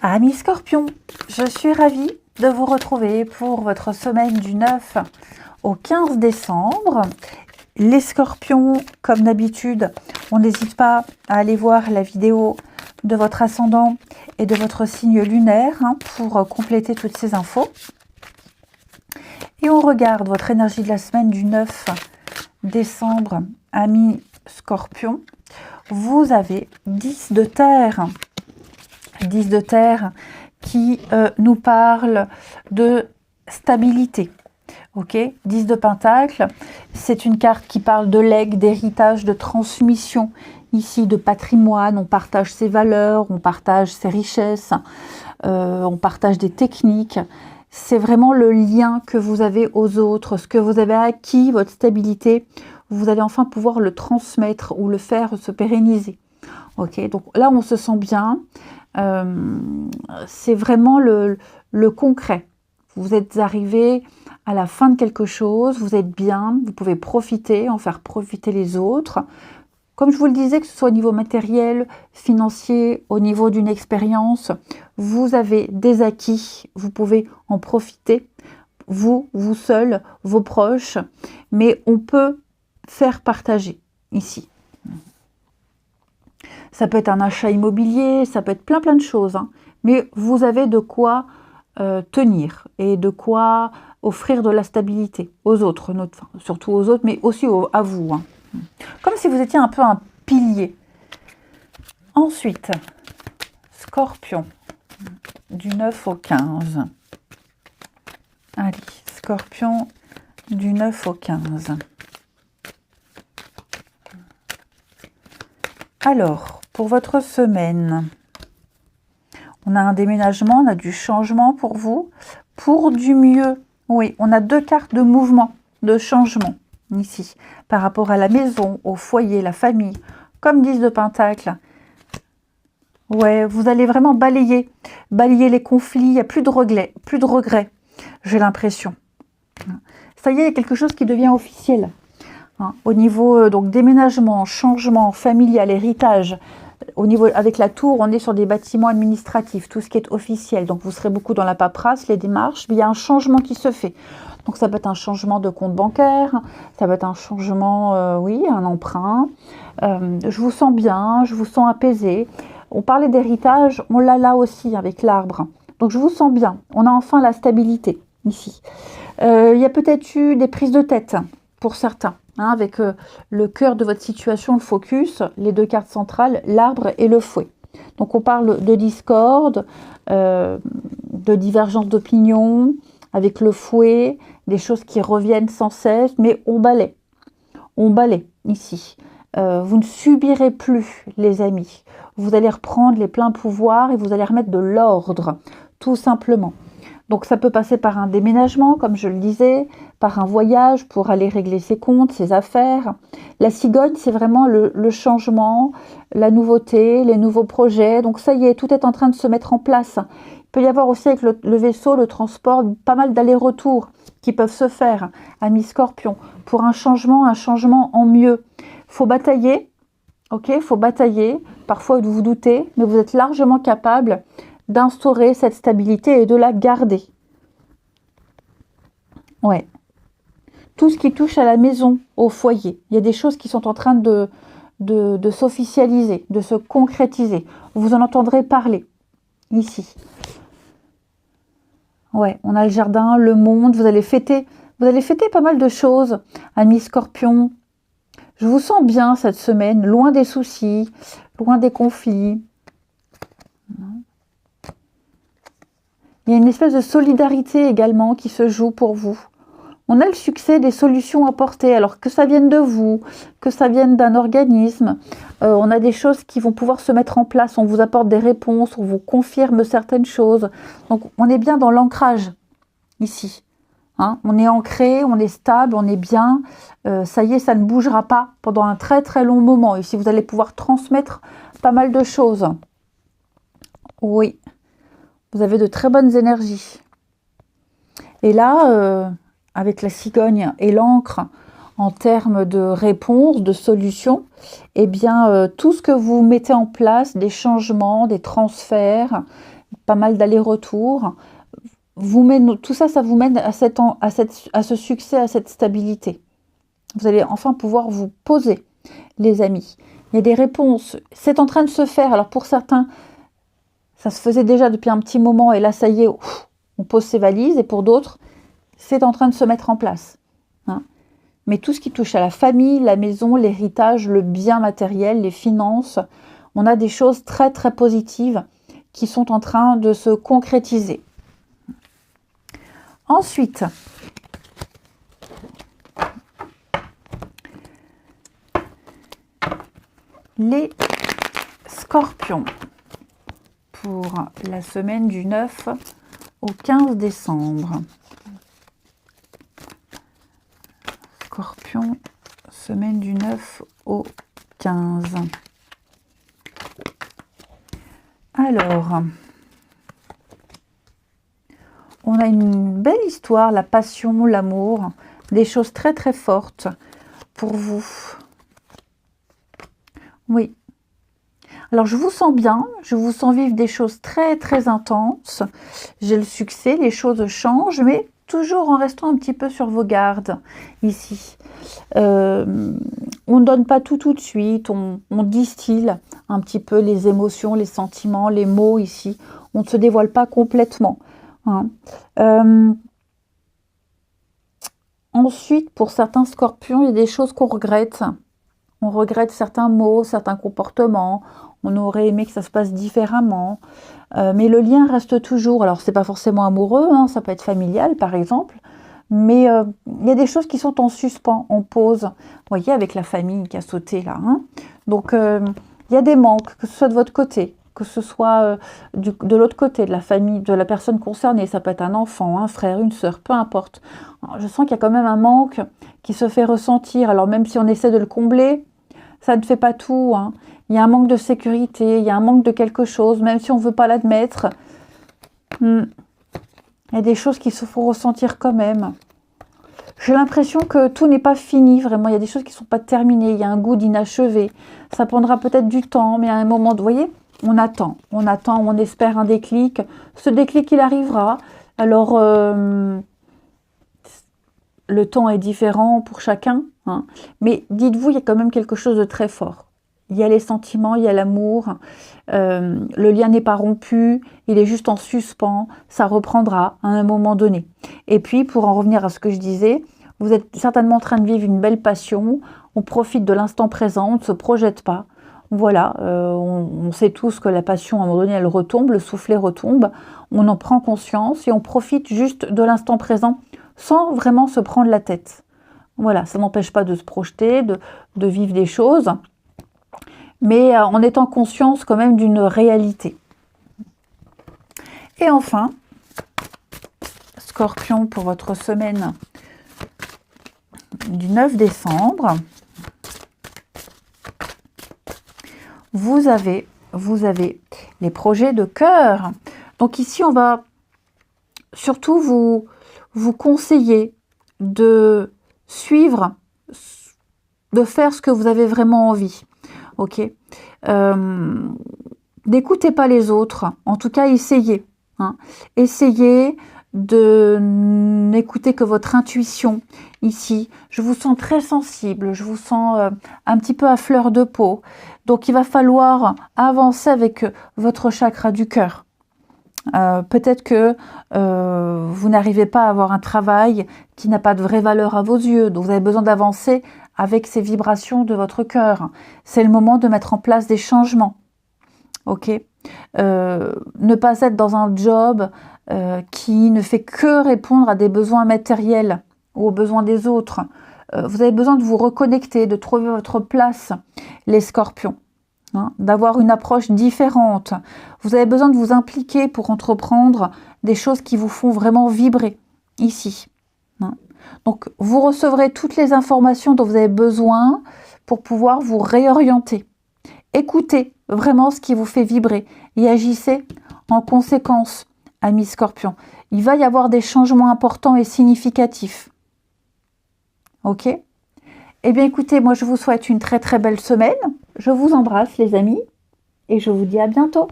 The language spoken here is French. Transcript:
Amis Scorpion, je suis ravie de vous retrouver pour votre semaine du 9 au 15 décembre. Les Scorpions, comme d'habitude, on n'hésite pas à aller voir la vidéo de votre ascendant et de votre signe lunaire pour compléter toutes ces infos. Et on regarde votre énergie de la semaine du 9 décembre, amis Scorpion. Vous avez 10 de terre. 10 de terre qui nous parle de stabilité. Ok, 10 de pentacle, c'est une carte qui parle de legs, d'héritage, de transmission, ici de patrimoine. On partage ses valeurs, on partage ses richesses, on partage des techniques. C'est vraiment le lien que vous avez aux autres, ce que vous avez acquis, votre stabilité. Vous allez enfin pouvoir le transmettre ou le faire se pérenniser. Ok, donc là on se sent bien. C'est vraiment le concret. Vous êtes arrivé à la fin de quelque chose, vous êtes bien, vous pouvez profiter, en faire profiter les autres. Comme je vous le disais, que ce soit au niveau matériel, financier, au niveau d'une expérience, vous avez des acquis, vous pouvez en profiter, vous seul, vos proches, mais on peut faire partager ici. Ça peut être un achat immobilier, ça peut être plein de choses, mais vous avez de quoi tenir et de quoi offrir de la stabilité aux autres, surtout aux autres, mais aussi à vous. Comme si vous étiez un peu un pilier. Ensuite, Scorpion, du 9 au 15. Allez, Scorpion, du 9 au 15. Alors, pour votre semaine, on a un déménagement, on a du changement pour vous, pour du mieux. Oui, on a deux cartes de mouvement, de changement, ici, par rapport à la maison, au foyer, la famille, comme 10 de pentacle. Ouais, vous allez vraiment balayer les conflits, il n'y a plus de regrets, j'ai l'impression. Ça y est, il y a quelque chose qui devient officiel. Au niveau donc déménagement, changement, familial, héritage, au niveau avec la tour, on est sur des bâtiments administratifs, tout ce qui est officiel. Donc vous serez beaucoup dans la paperasse, les démarches, mais il y a un changement qui se fait. Donc ça peut être un changement de compte bancaire, ça peut être un changement, oui, un emprunt. Je vous sens bien, je vous sens apaisé. On parlait d'héritage, on l'a là aussi avec l'arbre. Donc je vous sens bien, on a enfin la stabilité ici. Il y a peut-être eu des prises de tête pour certains. Avec le cœur de votre situation, le focus, les deux cartes centrales, l'arbre et le fouet. Donc on parle de discorde, de divergence d'opinion, avec le fouet, des choses qui reviennent sans cesse, mais on balaie ici. Vous ne subirez plus, les amis. Vous allez reprendre les pleins pouvoirs et vous allez remettre de l'ordre, tout simplement. Donc ça peut passer par un déménagement, comme je le disais, par un voyage pour aller régler ses comptes, ses affaires. La cigogne, c'est vraiment le changement, la nouveauté, les nouveaux projets. Donc ça y est, tout est en train de se mettre en place. Il peut y avoir aussi avec le vaisseau, le transport, pas mal d'allers-retours qui peuvent se faire, amis Scorpion, pour un changement en mieux. Faut batailler, ok, faut batailler. Parfois vous vous doutez, mais vous êtes largement capable d'instaurer cette stabilité et de la garder. Ouais. Tout ce qui touche à la maison, au foyer, il y a des choses qui sont en train de s'officialiser, de se concrétiser. Vous en entendrez parler, ici. Ouais, on a le jardin, le monde, vous allez fêter pas mal de choses, amis Scorpion. Je vous sens bien cette semaine, loin des soucis, loin des conflits. Il y a une espèce de solidarité également qui se joue pour vous. On a le succès des solutions apportées, alors que ça vienne de vous, que ça vienne d'un organisme. On a des choses qui vont pouvoir se mettre en place, on vous apporte des réponses, on vous confirme certaines choses. Donc on est bien dans l'ancrage, ici. On est ancré, on est stable, on est bien. Ça y est, ça ne bougera pas pendant un très très long moment. Ici, vous allez pouvoir transmettre pas mal de choses. Oui. Vous avez de très bonnes énergies. Et là, avec la cigogne et l'encre, en termes de réponses, de solutions, eh bien, tout ce que vous mettez en place, des changements, des transferts, pas mal d'allers-retours. Tout ça, ça vous mène à ce succès, à cette stabilité. Vous allez enfin pouvoir vous poser, les amis. Il y a des réponses. C'est en train de se faire. Alors pour certains, ça se faisait déjà depuis un petit moment et là, ça y est, on pose ses valises. Et pour d'autres, c'est en train de se mettre en place. Hein. Mais tout ce qui touche à la famille, la maison, l'héritage, le bien matériel, les finances, on a des choses très très positives qui sont en train de se concrétiser. Ensuite, les scorpions pour la semaine du 9 au 15 décembre. Scorpion, semaine du 9 au 15. Alors, on a une belle histoire, la passion, l'amour, des choses très très fortes pour vous. Oui. Alors, je vous sens bien, je vous sens vivre des choses très très intenses. J'ai le succès, les choses changent, mais toujours en restant un petit peu sur vos gardes ici. On ne donne pas tout de suite, on distille un petit peu les émotions, les sentiments, les mots ici. On ne se dévoile pas complètement. Hein. Ensuite, pour certains scorpions, il y a des choses qu'on regrette. On regrette certains mots, certains comportements. On aurait aimé que ça se passe différemment. Mais le lien reste toujours. Alors, c'est pas forcément amoureux, hein, ça peut être familial, par exemple. Mais il y a des choses qui sont en suspens, en pause. Vous voyez, avec la famille qui a sauté là. Hein. Donc, il y a des manques, que ce soit de votre côté, que ce soit de l'autre côté, de la famille, de la personne concernée. Ça peut être un enfant, un frère, une sœur, peu importe. Alors, je sens qu'il y a quand même un manque qui se fait ressentir. Alors, même si on essaie de le combler, ça ne fait pas tout. Hein. Il y a un manque de sécurité, il y a un manque de quelque chose, même si on ne veut pas l'admettre. Il y a des choses qui se font ressentir quand même. J'ai l'impression que tout n'est pas fini, vraiment. Il y a des choses qui ne sont pas terminées. Il y a un goût d'inachevé. Ça prendra peut-être du temps, mais à un moment, vous voyez, on attend, on espère un déclic. Ce déclic, il arrivera. Alors, le temps est différent pour chacun. Hein. Mais dites-vous, il y a quand même quelque chose de très fort. Il y a les sentiments, il y a l'amour. Le lien n'est pas rompu, il est juste en suspens. Ça reprendra à un moment donné. Et puis, pour en revenir à ce que je disais, vous êtes certainement en train de vivre une belle passion. On profite de l'instant présent, on ne se projette pas. Voilà, on sait tous que la passion, à un moment donné, elle retombe, le soufflet retombe. On en prend conscience et on profite juste de l'instant présent sans vraiment se prendre la tête. Voilà, ça n'empêche pas de se projeter, de vivre des choses, mais en étant conscience quand même d'une réalité. Et enfin, Scorpion, pour votre semaine du 9 décembre, vous avez les projets de cœur. Donc ici, on va surtout vous conseiller de suivre, de faire ce que vous avez vraiment envie. Ok, n'écoutez pas les autres, en tout cas essayez. Hein. Essayez de n'écouter que votre intuition ici. Je vous sens très sensible, je vous sens un petit peu à fleur de peau. Donc il va falloir avancer avec votre chakra du cœur. Peut-être que vous n'arrivez pas à avoir un travail qui n'a pas de vraie valeur à vos yeux. Donc vous avez besoin d'avancer avec ces vibrations de votre cœur. C'est le moment de mettre en place des changements. Ok, ne pas être dans un job qui ne fait que répondre à des besoins matériels ou aux besoins des autres. Vous avez besoin de vous reconnecter, de trouver votre place, les scorpions. Hein, d'avoir une approche différente. Vous avez besoin de vous impliquer pour entreprendre des choses qui vous font vraiment vibrer ici. Hein. Donc, vous recevrez toutes les informations dont vous avez besoin pour pouvoir vous réorienter. Écoutez vraiment ce qui vous fait vibrer et agissez en conséquence, amis Scorpions. Il va y avoir des changements importants et significatifs. Ok ? Eh bien, écoutez, moi, je vous souhaite une très très belle semaine. Je vous embrasse, les amis, et je vous dis à bientôt.